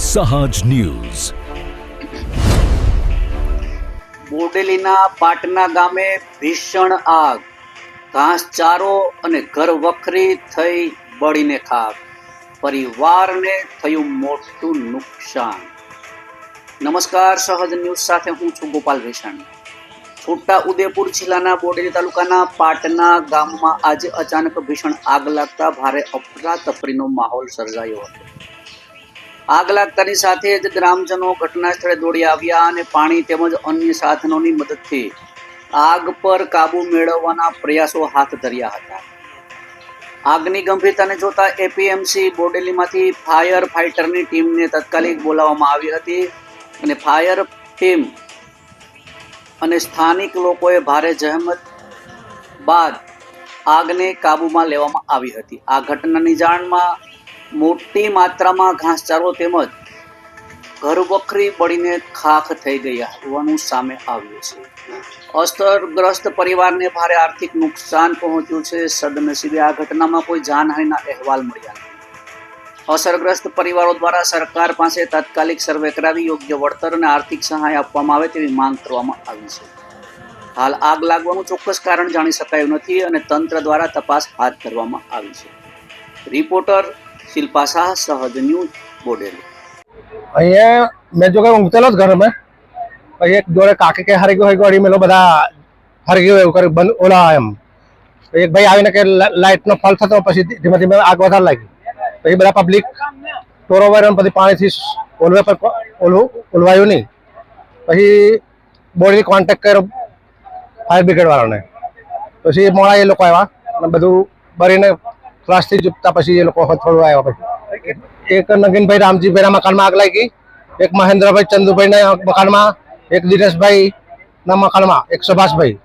સહજ ન્યૂઝ. બોડેલીના પાટના ગામે ભીષણ આગ, ઘાસચારો અને ઘર વખરી થઈ બળીને ખાક, પરિવારને થયું મોટું નુકસાન. નમસ્કાર, સહજ ન્યૂઝ સાથે હું છું ગોપાલ ભેસાણી. છોટા ઉદેપુર જિલ્લાના બોડેલી તાલુકાના પાટના ગામમાં આજે અચાનક ભીષણ આગ લાગતા ભારે અફરાતફરીનો માહોલ સર્જાયો હતો. આગ લાગતાની સાથે જ ગ્રામજનો ઘટના સ્થળે દોડી આવ્યા અને પાણી તેમજ અન્ય સાધનોની મદદથી આગ પર કાબુ મેળવવાના પ્રયાસો હાથ ધર્યા હતા. આગની ગંભીરતાને જોતા એપીએમસી બોડેલીમાંથી ફાયર ફાઇટરની ટીમને તાત્કાલિક બોલાવવામાં આવી હતી અને ફાયર ટીમ અને સ્થાનિક લોકોએ ભારે જહેમત બાદ આગને કાબૂમાં લેવામાં આવી હતી. આ ઘટનાની જાણમાં મોટી માત્રામાં ઘાસચારો તેમજ ઘરવખરી બળીને ખાખ થઈ ગયા હોવાનું સામે આવ્યું છે. અસરગ્રસ્ત પરિવારને ભારે આર્થિક નુકસાન પહોંચ્યું છે. સદનસીબે આ ઘટનામાં કોઈ જાનહાનિના અહેવાલ મળ્યા નથી. અસરગ્રસ્ત પરિવારો દ્વારા સરકાર પાસે તાત્કાલિક સર્વે કરાવી યોગ્ય વળતર અને આર્થિક સહાય આપવામાં આવે તેવી માંગ કરવામાં આવી છે. હાલ આગ લાગવાનું ચોક્કસ કારણ જાણી શકાયું નથી અને તંત્ર દ્વારા તપાસ હાથ ધરવામાં આવી છે. રિપોર્ટર શિલ્પા શાહ, સહજ ન્યૂઝ, બોડેલી. અહીંયા મેં જો કે ઊંઘતેલો જ ઘર મેં, પછી એક જોડે કાકી કે હરી ગયો ગોળી મેલો બધા હરી ગયો એવું કરી બંધ ઓલા એમ એક ભાઈ આવીને કે લાઇટનો ફોલ થતો, પછી ધીમે ધીમે આગ વધારે લાગી. પછી બધા પબ્લિક ટોરો વાળા પછી પાણીથી ઓલવે પર ઓલવાયું નહીં. પછી બોડી કોન્ટેક્ટ કર્યો ફાયર બ્રિગેડ વાળાને. પછી મોડા એ લોકો આવ્યા અને બધું ભરીને પ્લાસ્ટિક ચૂપતા પછી એ લોકો થોડું આવ્યા. પછી એક નગીનભાઈ રામજીભાઈના મકાનમાં આગ લાગી, એક મહેન્દ્રભાઈ ચંદુભાઈના મકાનમાં, એક દિનેશભાઈના મકાનમાં, એક સુભાષભાઈ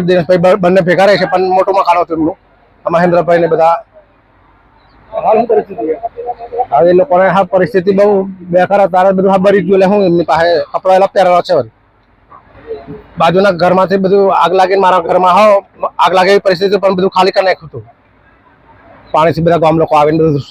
દિનેશભાઈ બંને ભેગા રહે છે પણ મોટું મકાન હતું એમનું. મહેન્દ્રભાઈ ને બધા હવે એ લોકોને હા પરિસ્થિતિ બહુ બેકાર તારે બધું હા બરી ગયું. હું એમની પાસે કપડા પહેરેલા છે. બાજુના ઘરમાંથી બધું આગ લાગીને મારા ઘરમાં આગ લાગે એવી પરિસ્થિતિ પણ બધું ખાલી કરી નાખ્યું હતું. પાણીથી બધા ગામ લોકો આવીને બધું